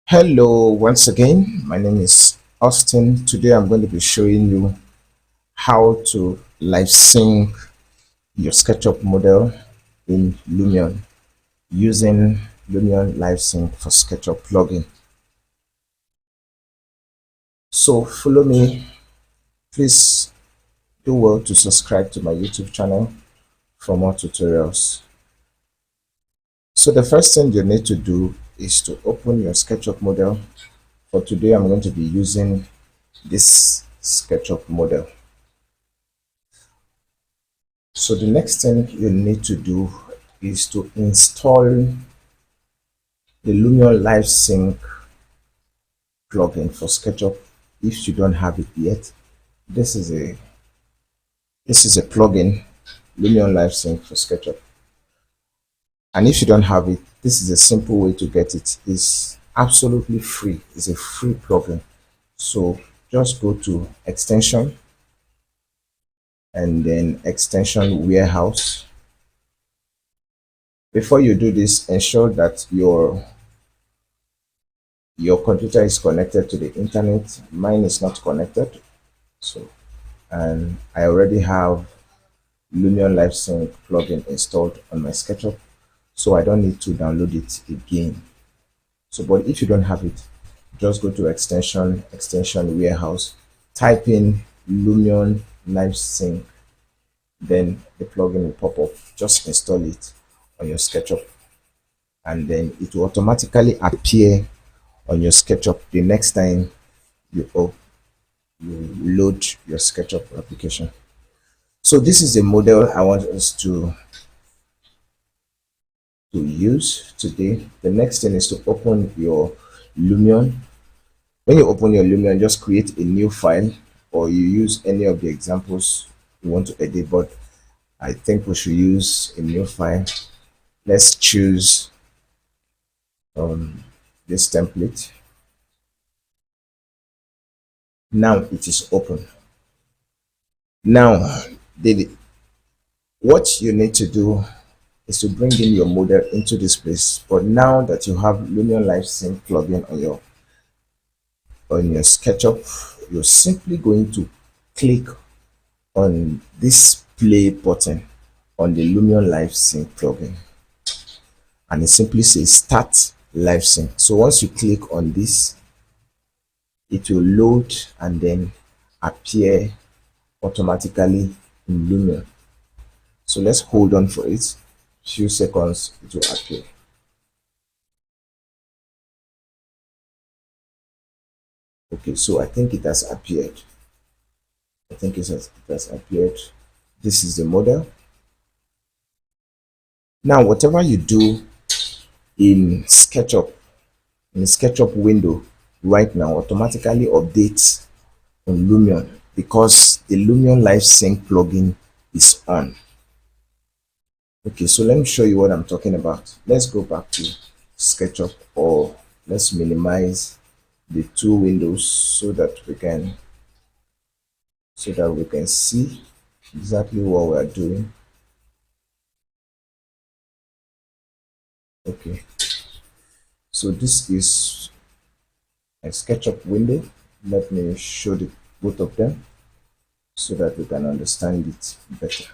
Hello, once again. My name is Austin. Today I'm going to be showing you how to live sync your SketchUp model in Lumion using Lumion LiveSync for SketchUp plugin. So follow me. Please do well to subscribe to my YouTube channel for more tutorials. So the first thing you need to do is to open your SketchUp model. For today, I'm going to be using this SketchUp model. So the next thing you need to do is to install the Lumion LiveSync plugin for SketchUp if you don't have it yet. This is a plugin, Lumion LiveSync for SketchUp. And if you don't have it, this is a simple way to get it. It's absolutely free. It's a free plugin. So just go to extension and then extension warehouse. Before you do this, ensure that your computer is connected to the internet. Mine is not connected, so and I already have Lumion LiveSync plugin installed on my SketchUp, so I don't need to download it again. So but if you don't have it, just go to extension warehouse, type in Lumion LiveSync, then the plugin will pop up. Just install it on your SketchUp and then it will automatically appear on your SketchUp the next time you load your SketchUp application. So this is the model I want us to use today. The next thing is to open your Lumion. When you open your Lumion, just create a new file, or you use any of the examples you want to edit, but I think we should use a new file. Let's choose this template. Now it is open. Now what you need to do is to bring in your model into this place. But now that you have Lumion LiveSync plugin on your SketchUp, you're simply going to click on this play button on the Lumion LiveSync plugin, and it simply says start LiveSync. So once you click on this, it will load and then appear automatically in Lumion. So let's hold on for it. Few seconds, it will appear. Okay, so I think it has appeared. I think it has appeared. This is the model. Now, whatever you do in SketchUp, in the SketchUp window right now, automatically updates on Lumion because the Lumion LiveSync plugin is on. Okay, so let me show you what I'm talking about. Let's go back to SketchUp, or let's minimize the two windows so that we can see exactly what we are doing. Okay, so this is a SketchUp window. Let me show both of them so that we can understand it better.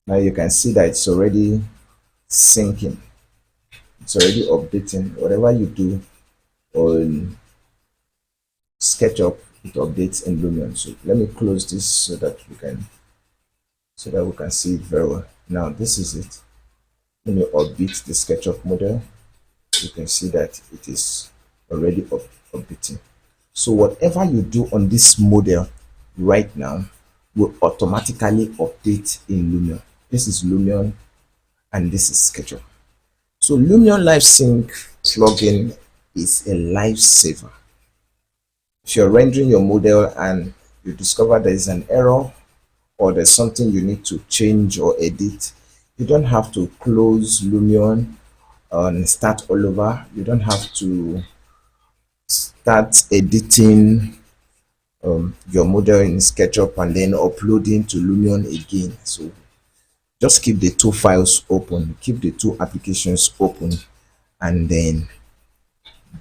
Now you can see that it's already syncing. It's already updating. Whatever you do on SketchUp, it updates in Lumion. So let me close this so that we can see it very well. Now this is it. When you update the SketchUp model, you can see that it is already updating. So whatever you do on this model right now will automatically update in Lumion. This is Lumion and this is SketchUp. So Lumion LiveSync plugin is a lifesaver. If you're rendering your model and you discover there is an error or there's something you need to change or edit, you don't have to close Lumion and start all over. You don't have to start editing your model in SketchUp and then uploading to Lumion again. So just keep the two files open, keep the two applications open, and then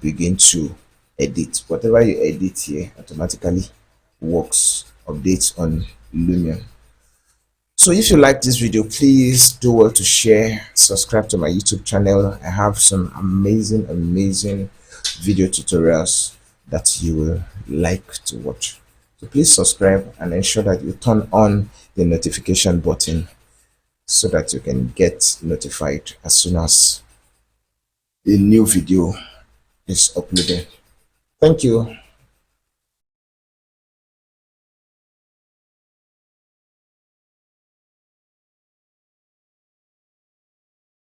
begin to edit. Whatever you edit here automatically works, updates on Lumion. So if you like this video, please do well to share, subscribe to my YouTube channel. I have some amazing video tutorials that you will like to watch. So please subscribe and ensure that you turn on the notification button so that you can get notified as soon as a new video is uploaded. Thank you.